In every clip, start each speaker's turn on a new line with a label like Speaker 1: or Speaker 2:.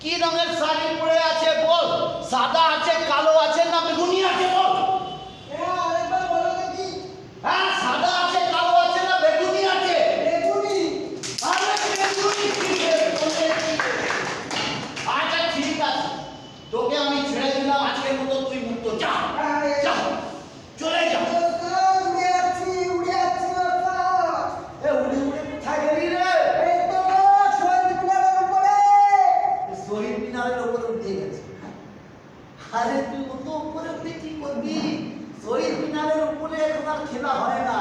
Speaker 1: কি রঙের শাড়ি পরে আছে বল? সাদা আছে, কালো আছে, না বেগুনি আছে বল?
Speaker 2: আরেকবার বলো দেখি।
Speaker 1: হ্যাঁ, সাদা আছে, কালো আছে, না বেগুনি আছে?
Speaker 2: বেগুনি।
Speaker 1: আরে বেগুনি কি রে? আচ্ছা ঠিক আছে, তোকে আমি ছেড়ে দিলাম আজকের মতো, তুই মুক্ত। যা যা, চলে যা।
Speaker 2: উড়ে যাচ্ছি উড়ে যাচ্ছি বাবা।
Speaker 1: এ উড়ে উড়ে কোথায় গেলি রে?
Speaker 2: এই তো শহীদ মিনারের উপরে।
Speaker 1: শহীদ মিনারের উপরে উঠে গেছে। আরে তুই অত উপরে উঠে কি করবি? শহীদ মিনারের উপরে এখন আর খেলা হয় না,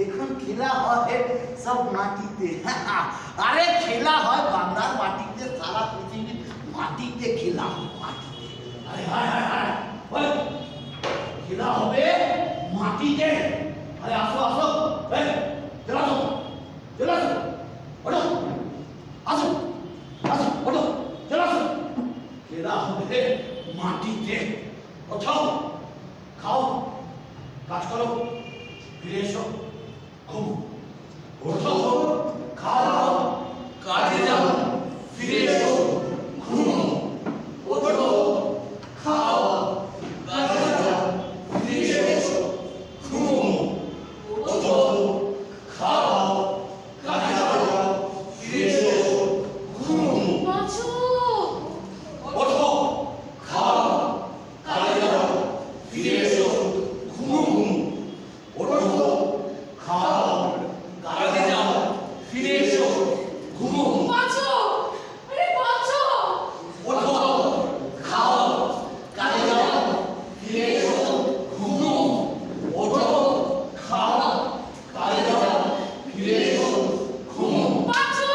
Speaker 1: এখন খেলা হয় সব মাটিতে। আরে খেলা হয় বাংলার মাটিতে, সারা পৃথিবীর মাটিতে খেলা হয়, মাটিতে। আরে হায় হায় হায়, ওই খেলা হবে মাটিতে। আরে আসো আসো, এই চলে আসো, চলে আসো, ওঠো, আসো আসো, ওঠো, চলে আসো। খেলা হবে মাটিতে। ওঠো, খাও, কাজ করো, ফিরে এসো, ঘুমো। ওঠো, খাও, কাজে যাও, ফিরে এসো, ঘুমো। ওঠো, খাও, কাজে যাও, ফিরে এসো, ঘুমো। ওঠো, খাও, কাজে যাও, ফিরে এসো, ঘুমো।
Speaker 3: বাঁচো।
Speaker 1: ওঠো, খাও, কাজে যাও, ফিরে এসো, ঘুমো। ওঠো, খাও, কাজে যাও, ফিরে এসো, ঘুমো।
Speaker 3: বাঁচো। আরে বাঁচো।
Speaker 1: ওঠো, খাও, কাজে যাও, ফিরে এসো, ঘুমো। ওঠো, খাও, কাজে যাও, ফিরে এসো, ঘুমো।
Speaker 3: বাঁচো।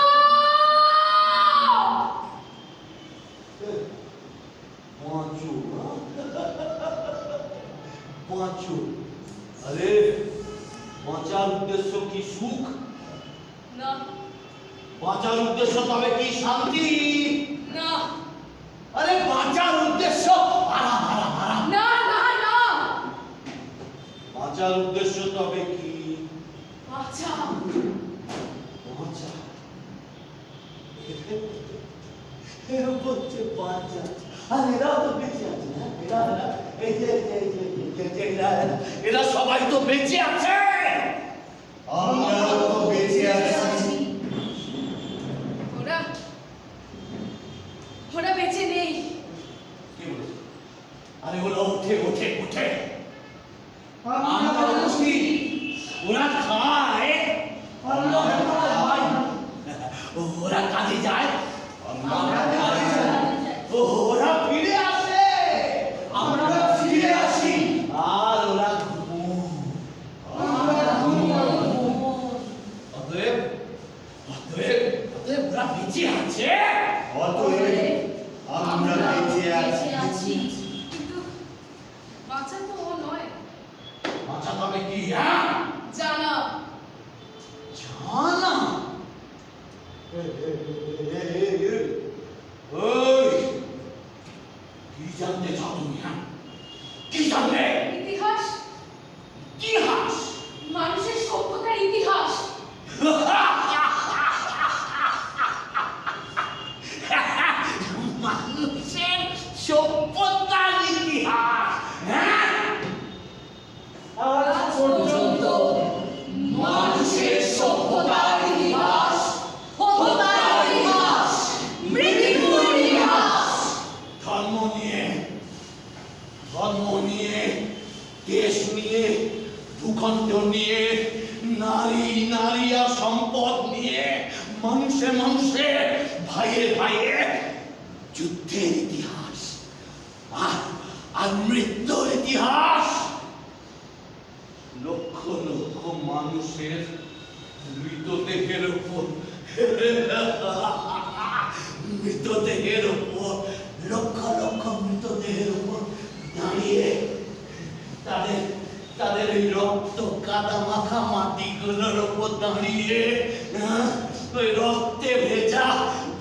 Speaker 1: পাঁচু, পাঁচু। আরে বাঁচার উদ্দেশ্য কি সুখ?
Speaker 3: না
Speaker 1: বাঁচার উদ্দেশ্য তবে কি শান্তি?
Speaker 3: না
Speaker 1: আরে বাঁচার উদ্দেশ্য আরাম আরাম আরাম।
Speaker 3: না না না।
Speaker 1: বাঁচার উদ্দেশ্য তবে কি?
Speaker 3: বাঁচা।
Speaker 1: বাঁচা। এরকম হচ্ছে বাঁচা। আর এরাও তো বেঁচে আছে, হ্যাঁ? এই যে এরা সবাই তো বেঁচে আছে।
Speaker 4: আমরাও তো বেঁচে আছি।
Speaker 3: ওরা ওরা বেঁচে নেই।
Speaker 1: কি বলছে? আরে ওরা উঠে উঠে উঠে,
Speaker 2: আমরা
Speaker 1: উঠি, ওরা খায়,
Speaker 2: আমরা খাই।
Speaker 1: ওরা কাজে যায়,
Speaker 4: আমরা কাজে যাই।
Speaker 1: ওরা ফিরে আসে,
Speaker 4: আমরা ফিরে আসি।
Speaker 1: আর ওরা ঘুমোয়।
Speaker 2: আমরা ঘুমোই।
Speaker 1: অতএব অতএব অতএব ওরা বেঁচে আছে।
Speaker 4: অতএব আমরা বেঁচে আছি।
Speaker 3: কিন্তু বাঁচা তো ও নয়।
Speaker 1: বাঁচা তবে কি? হ্যাঁ,
Speaker 3: জানা।
Speaker 1: জানা। ওই কি জানতে চাও তুমি? হ্যাঁ, কি জানতে?
Speaker 3: ইতিহাস,
Speaker 1: ইতিহাস?
Speaker 3: মানুষের সভ্যতার ইতিহাস।
Speaker 1: মানুষের সভ্যতার ইতিহাস? হ্যাঁ,
Speaker 2: আজ পর্যন্ত
Speaker 3: মানুষের সভ্যতার ইতিহাস, হত্যার ইতিহাস, মৃত্যুর ইতিহাস।
Speaker 1: ধর্ম নিয়ে, দেশ নিয়ে, ভূখণ্ড নিয়ে, নারী আর সম্পদ নিয়ে, মানুষে ভাইয়ে যুদ্ধের ইতিহাস, আর মৃত্যুর ইতিহাস। লক্ষ লক্ষ মানুষের মৃতদেহের উপর লক্ষ লক্ষ মৃতদেহের উপর দাঁড়িয়ে তাদের এই রক্ত কাদা মাখা মাটিগুলোর উপর দাঁড়িয়ে ওই রক্তে ভেজা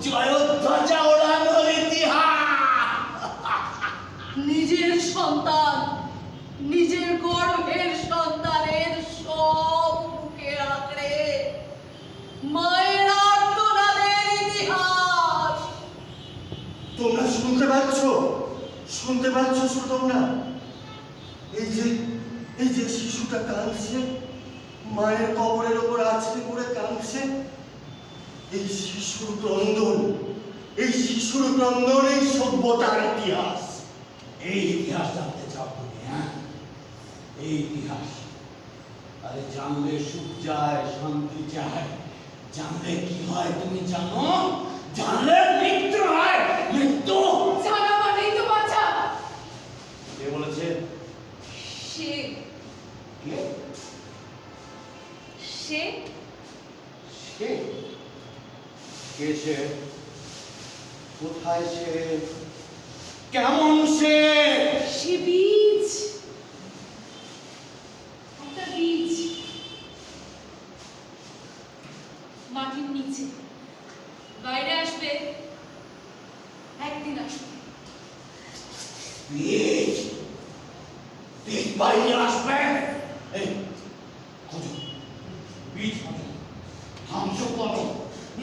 Speaker 1: জয়ধ্বজা ওড়ানোর ইতিহাস।
Speaker 3: নিজের সন্তান, নিজের গর্ভের সন্তানের সব বুকে আঁকড়ে মায়ের আর্তনাদের ইতিহাস।
Speaker 4: শুনতে পাচ্ছ তোমরা? এই যে শিশুটা কাঁদছে, মায়ের কবরের ওপর আছড়ে পড়ে কাঁদছে, এই শিশুর ক্রন্দন, এই সভ্যতার ইতিহাস।
Speaker 2: এই ইতিহাস জানতে চাও তুমি? হ্যাঁ, এই ইতিহাস। আরে জানলে সুখ যায়, শান্তি যায়। জানলে কি হয় তুমি জানো? জানলে মৃত্যু হয়, মৃত্যু।
Speaker 3: জানা মানেই তো বাঁচা।
Speaker 4: কে বলেছে?
Speaker 3: সে
Speaker 4: কে?
Speaker 3: সে
Speaker 4: সে? কে সে? কোথায় সে?
Speaker 2: কেমন সে?
Speaker 3: সে বীজ, একটা বীজ মাটির নিচে, বাইরে আসবে, একদিন আসবে।
Speaker 2: বীজ, বীজ বাইরে আসবে। এই খোঁজো, বীজ খোঁজো, ধ্বংস করো,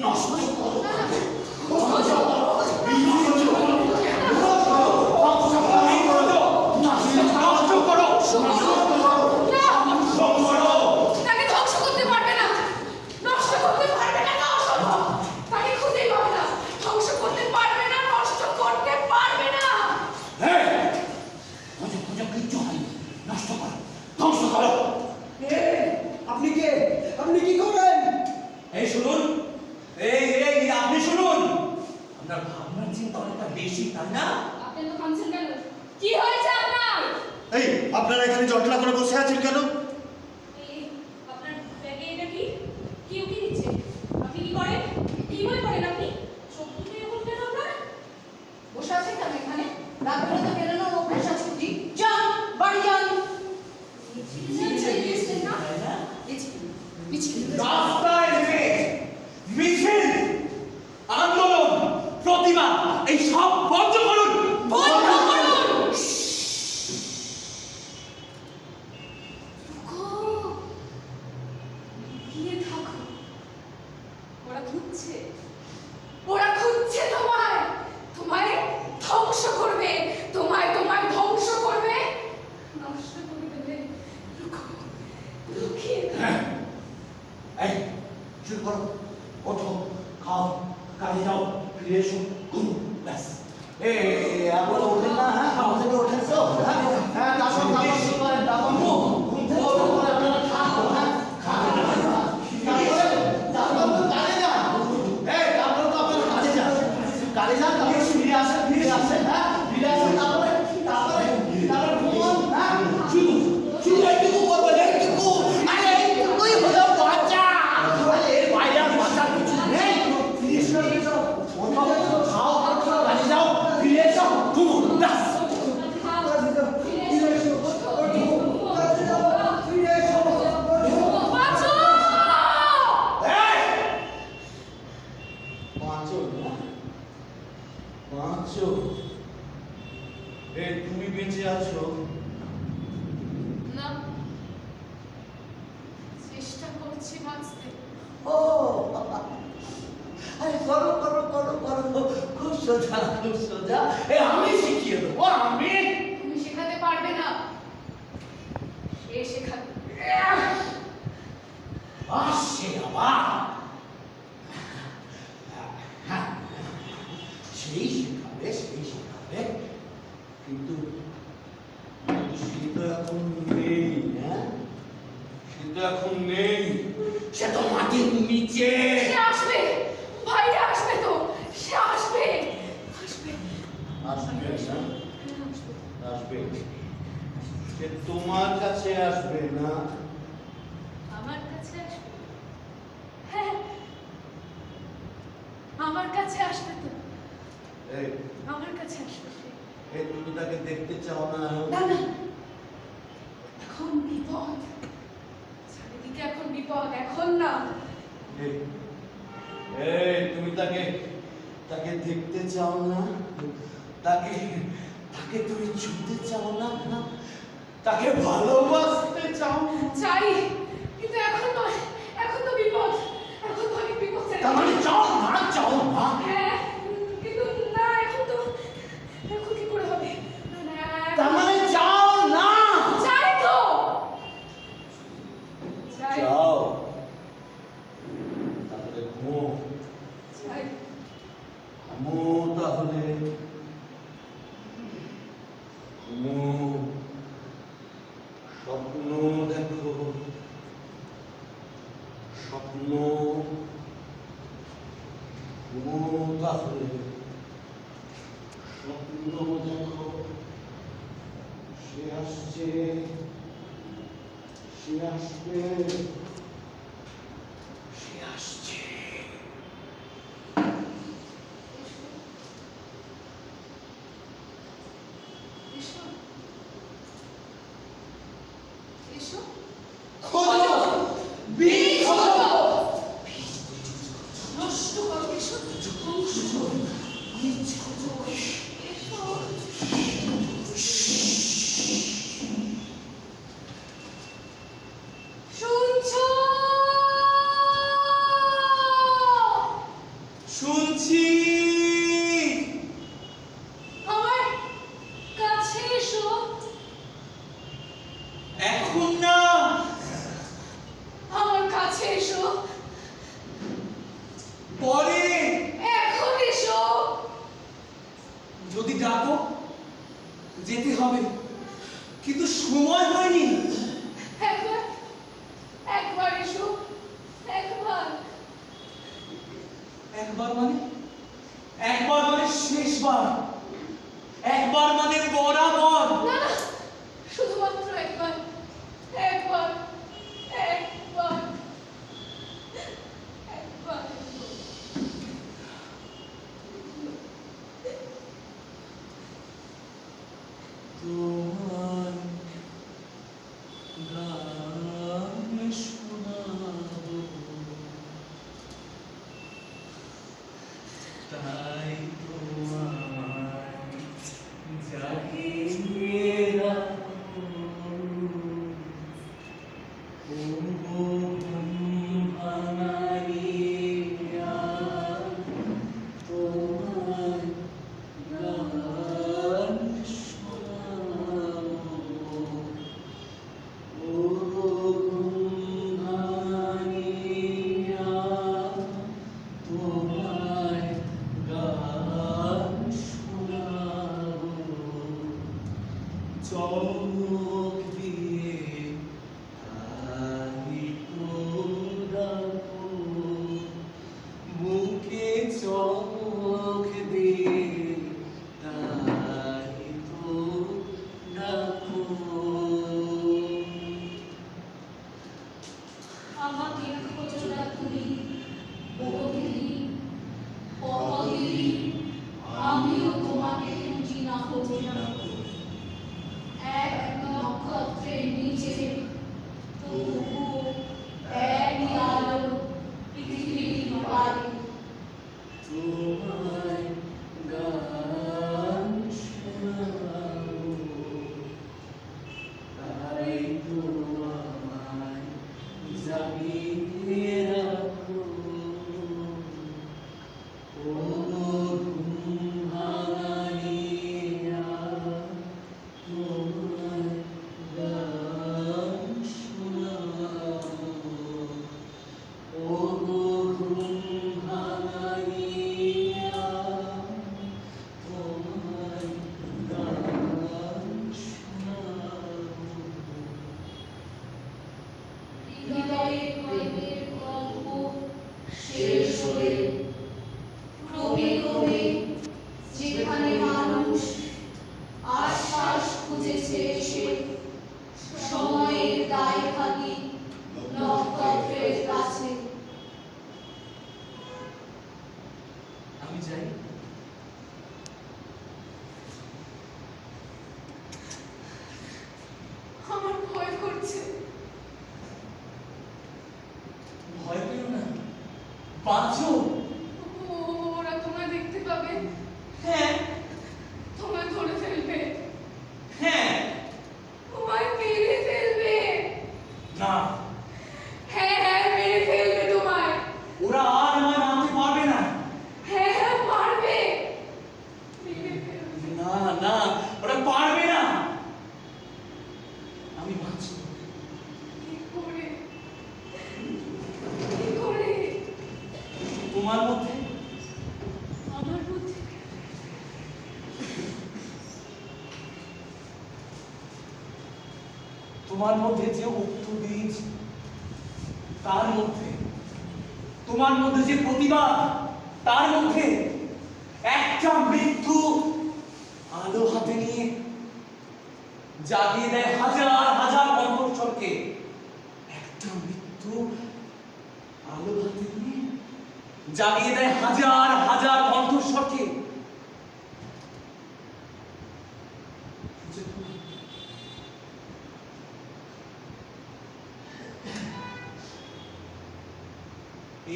Speaker 2: নষ্ট করো, খোঁজো, বীজ খোঁজো, ধ্বংস করো, নষ্ট করো,
Speaker 3: তাকে ধ্বংস করতে পারবে না, নষ্ট করতে পারবে না, না অসম্ভব। তাকে খুঁজেই পাবে না, ধ্বংস করতে পারবে না, নষ্ট করতে পারবে না।
Speaker 2: খোঁজো, খোঁজো, কিচ্ছু হয়নি, নষ্ট করো, ধ্বংস করো।
Speaker 5: আপনি কে? আপনি কি করেন?
Speaker 2: এই শুনুন, এই আপনি শুনুন। আপনার ভাবনার চিন্তা অনেকটা বেশি, তাই না?
Speaker 3: আপনি তো কাঁদছেন কেন? কি হয়েছে আপনার?
Speaker 4: এই আপনারা এখানে জটলা করে বসে আছেন কেন?
Speaker 3: আপনার ব্যাগে এটা কি? কি উকি দিচ্ছে? আপনি কি করেন? কি বই পড়েন আপনি? চোখ দুটো এরকম কেন আপনার? বসে আছেন কেন এখানে? রাত বেলা তো বেরোনোর অভ্যাস আছে বুঝি? যান, বাড়ি যান।
Speaker 2: রাস্তায় নেমে মিছিল, আন্দোলন, প্রতিবাদ এই সব বন্ধ করুন,
Speaker 3: বন্ধ করুন। গিয়ে থাকো। ওরা খুঁজছে, ওরা খুঁজছে তোমায়, তোমায় ধ্বংস করবে, তোমায় ধ্বংস করবে, নষ্ট করে দেবে। লুকিয়ে থাকো।
Speaker 2: এই শুরু করো, ওঠো, খাও, কাজে যাও, ফিরে এসো, ঘুম, ব্যাস।
Speaker 1: আপনারা ওঠেন না? হ্যাঁ, ঘুম থেকে ওঠেন তো? হ্যাঁ, হ্যাঁ, তারপর শুরু করেন, তারপর ঘুম থেকে ওঠার পরে আপনারা খান, হ্যাঁ, খান। তারপর তো কাজে যান। এই, তারপর তো আপনারা কাজে যান। কাজে যান, তারপর ফিরে আসেন, হ্যাঁ, ফিরে আসেন, তারপরে ঘুমান, হ্যাঁ।
Speaker 2: শুধু এইটুকু করবেন, এইটুকু।
Speaker 1: আরে এইটুকুই হলো বাঁচা। আরে এর বাইরে আর বাঁচার কিছু নেই। খাও, কাজে যাও, ফিরে এসো, ঘুমুন, ব্যাস।
Speaker 2: বাঁচো না, বাঁচো। তুমি বেঁচে আছো?
Speaker 3: না, চেষ্টা করছি বাঁচতে।
Speaker 1: ও, আরে করো, খুব সোজা, আমি শিখিয়ে দেবো, আমি।
Speaker 3: তুমি শেখাতে পারবে না, সে শেখাবে।
Speaker 2: আসছে আবার। হ্যাঁ, সেই শেখাবে। কিন্তু সে তো এখন নেই, হ্যাঁ? সে তো এখন নেই, সে তো মাটির নিচে।
Speaker 3: সে আসবে, বাইরে আসবে তো, সে আসবে।
Speaker 2: আসবে। সে তোমার কাছে আসবে না।
Speaker 3: আমার কাছে আসবে? হ্যাঁ, আমার কাছে আসবে তো,
Speaker 2: এই
Speaker 3: আমার কাছে আসবে সে।
Speaker 2: তুমি তাকে দেখতে চাও না?
Speaker 3: না না, এখন বিপদ, চারিদিকে এখন বিপদ, এখন না।
Speaker 2: তুমি তাকে দেখতে চাও না? তাকে তুমি ছুঁতে চাও না? তাকে ভালোবাসতে চাও?
Speaker 3: চাই, কিন্তু এখন নয়, এখন তো বিপদ, এখন তো অনেক বিপদ।
Speaker 2: তার মানে চাও না?
Speaker 3: হ্যাঁ, কিন্তু না, এখন কি করে হবে?
Speaker 2: ঘুমো তাহলে, ঘুমো, স্বপ্ন দেখো, স্বপ্ন, ঘুমো তাহলে, স্বপ্ন দেখো, সে আসছে, সে আসবে, সে আসছে।
Speaker 3: এসো এসো
Speaker 1: খোঁজো, বীজ খোঁজো।
Speaker 3: নষ্ট করো এসো ধ্বংস করো বীজ খোঁজো এসো শুনছো
Speaker 1: শুনছি।
Speaker 3: আমার কাছে এসো
Speaker 1: এখন না,
Speaker 3: আমার কাছে এসো
Speaker 1: পরে।
Speaker 3: এখন এসো
Speaker 1: যদি ডাকো যেতে হবে, কিন্তু সময় হয়নি।
Speaker 3: একবার একবার এসো একবার
Speaker 1: একবার মানে, একবার মানে শেষবার, একবার মানে বরাবর।
Speaker 3: না না শুধুমাত্র একবার একবার একবার একবার
Speaker 1: তোমার গান শোনাবো, তাই তোমায় জাগিয়ে রাখো। ও ঘুম ভাঙাইয়া তোমার গান শোনাবো। ও ঘুম ভাঙাইয়া তোমায় গান শোনাবো। চমক দিয়ে তাই তো ডাকো, বুকে চমক দিয়ে তাই তো ডাকো।
Speaker 3: আমাকে খোঁজো না তুমি বহুদিন বহুদিন আমিও তোমাকে খুঁজি না খুঁজি না এক নক্ষত্রের নিচে তবুও একই আলো পৃথিবীর পারে
Speaker 1: তোমায় গান শোনাবো, তাই তো আমায় জাগিয়ে রাখো। ও ঘুম ভাঙাইয়া তোমায় গান শোনাবো। ও ঘুম ভাঙাইয়া তোমায় গান শোনাবো।
Speaker 3: হৃদয়ে প্রেমের গল্প শেষ হয়ে ক্রমে ক্রমে যেখানে মানুষ আশ্বাস খুঁজেছে এসে সময়ের দায় ভাগি নক্ষত্রের কাছে
Speaker 1: আমি যাই।
Speaker 3: আমার ভয় করছে
Speaker 1: ভয় পেও না, বাঁচো।
Speaker 3: ওরা তোমায় দেখতে পাবে
Speaker 1: হ্যাঁ
Speaker 3: তোমায় ধরে ফেলবে
Speaker 1: হ্যাঁ,
Speaker 3: তোমায় মেরে ফেলবে
Speaker 1: না,
Speaker 3: হ্যাঁ হ্যাঁ মেরে ফেলবে তোমায়
Speaker 1: ওরা আর আমায় মারতে পারবে না।
Speaker 3: হ্যাঁ হ্যাঁ পারবে মেরে ফেলবে
Speaker 1: না না, ওরা পারবে না। আমি বাঁচবো।
Speaker 3: কি করে কি করে
Speaker 1: তোমার
Speaker 6: তোমার মধ্যে যে উক্ত বীজ, তার মধ্যে তোমার মধ্যে যে প্রতিভা, তার মধ্যে একটা মৃত্যু আলো হাতে নিয়ে জাগিয়ে দেয় হাজার হাজার কণ্ঠস্বরকে। একটা মৃত্যু আলো হাতে নিয়ে জাগিয়ে দেয় হাজার হাজার কণ্ঠস্বরকে।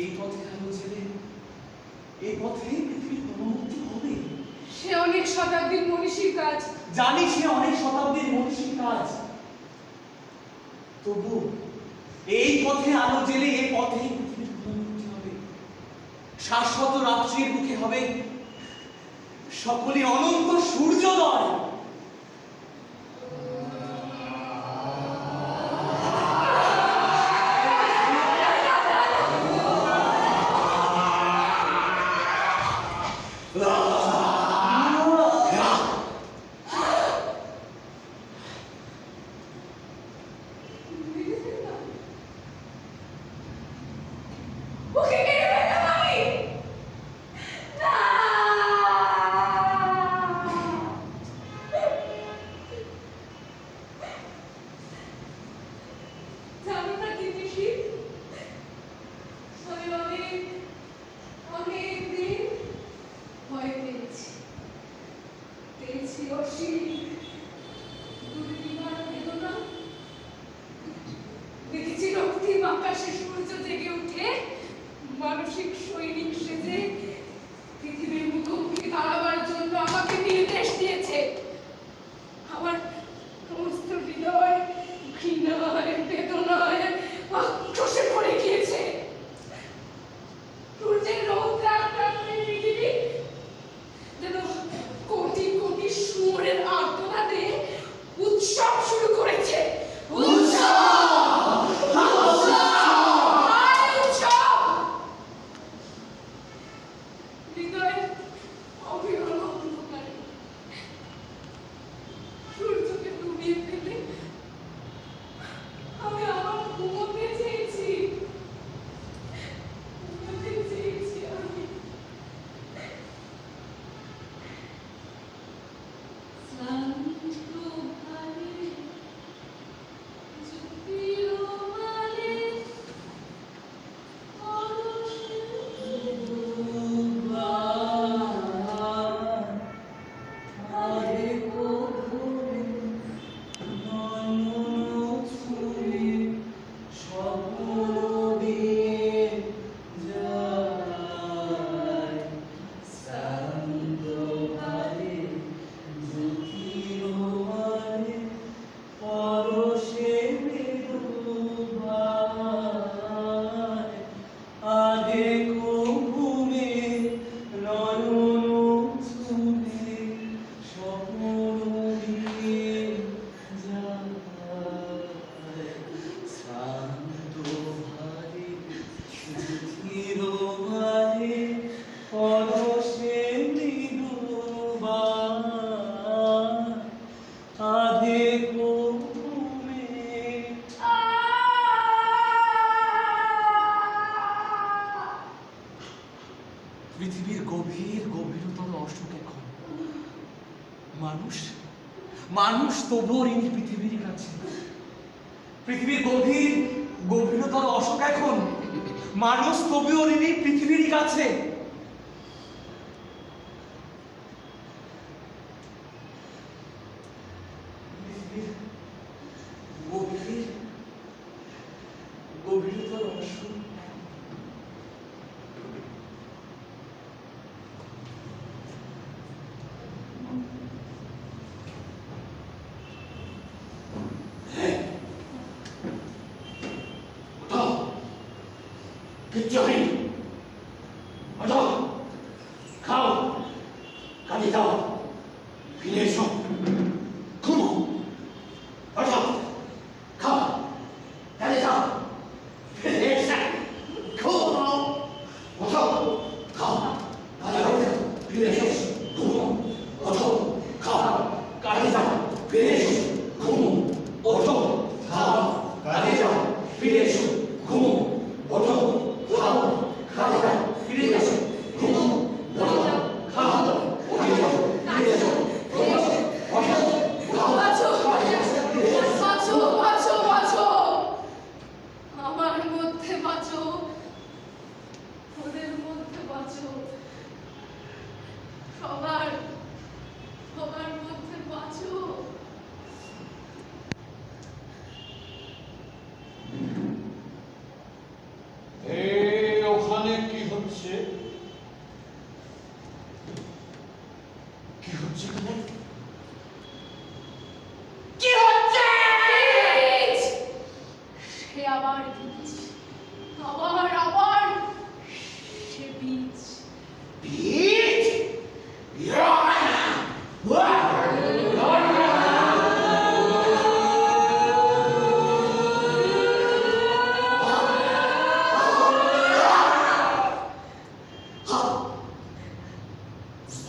Speaker 6: এই পথে আলো জ্বেলে এই পথেই পৃথিবীর মুক্তি হবে।
Speaker 3: সে অনেক শতাব্দীর মনীষীর কাজ।
Speaker 6: জানি সে অনেক শতাব্দীর মনীষীর কাজ, তবু এই পথে আলো জ্বেলে এই পথেই পৃথিবীর মুক্তি হবে। শাশ্বত রাত্রির বুকে হবে সকলে অনন্ত সূর্যোদয়।
Speaker 3: ওকে মেরে ফেললাম আমি। না! জানো না কি পিসি, আমি অনেক অনেক দিন ভয় পেয়েছি অসীম দুর্বিমার বেদনা। দেখেছি রক্তিম আকাশে সূর্য জেগে উঠে মানসিক সৈনিক সেজে পৃথিবীর মুখোমুখি দাঁড়াবার জন্য আমাকে নির্দেশ দিয়েছে। আমার সমস্ত হৃদয় ঘৃণায় বেদনায় আক্রোশে ভরে গিয়েছে। সূর্যের রৌদ্রাক্রান্তে পৃথিবী যেন কোটি কোটি সুরের আর্তনাদে উৎসব শুরু করেছে। হৃদয়ের অবিরল অন্ধকারে সূর্যকে ডুবিয়ে ফেলে আমি আবার ঘুমোতে চেয়েছি। আমি শ্রান্ত ভারে জ্যোতির মালে
Speaker 6: পৃথিবীর গভীর গভীরতর অসুখ এখন। মানুষ মানুষ তবুও ঋণী পৃথিবীর কাছে। পৃথিবীর গভীর গভীরতর অসুখ এখন। মানুষ তবুও ঋণী পৃথিবীর কাছে। পৃথিবীর গভীর গভীরতর অসুখ
Speaker 2: কিচ্ছু হয়নি। ওঠো, খাও, কাজে যাও, ফিরে এসো, ঘুমো। ওঠো, খাও, কাজে যাও, ফিরে এসে ঘুমো। ওঠো, খাও, কাজে যাও, ফিরে এসো, ঘুমো। ওঠো, খাও, কাজে যাও, ফিরে এসো, ঘুমো। ওঠো, খাও,
Speaker 3: সবার সবার মধ্যে বাঁচো।
Speaker 2: ওখানে কি হচ্ছে? কি হচ্ছে এখানে?
Speaker 3: কি হচ্ছে? বীজ! সে আবার বীজ, আবার সে বীজ।
Speaker 2: বীজ?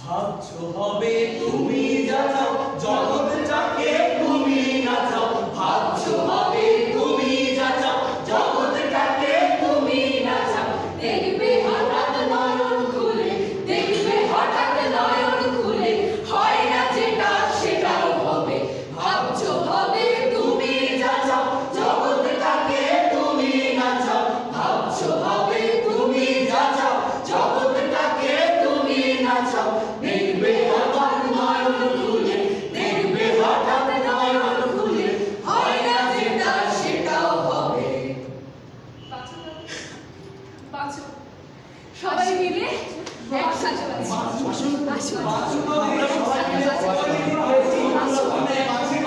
Speaker 6: ভাবছো হবে তুমি যা চাও, জগৎটাকে তুমি নাচাও। ভাবছো হবে তুমি যা চাও, জগৎটাকে তুমি নাচাও।
Speaker 3: দেখবে হঠাৎ নয়ন খুলে, দেখবে হঠাৎ নয়ন খুলে, হয় না যেটা সেটাও হবে। ভাবছো হবে তুমি যা চাও,
Speaker 6: জগৎটাকে তুমি নাচাও। ভাবছো হবে তুমি যা চাও, জগৎটাকে তুমি নাচাও। দেখবে হঠাৎ নয়ন খুলে, দেখবে হঠাৎ নয়ন খুলে, হয় না যেটা সেটাও হবে।
Speaker 3: বাঁচো তবে, বাঁচো। সবাই মিলে একসাথে বাঁচো। বাঁচো।
Speaker 6: বাঁচো তবে, সবাই মিলে
Speaker 3: বাঁচো।
Speaker 6: একসাথে বাঁচো।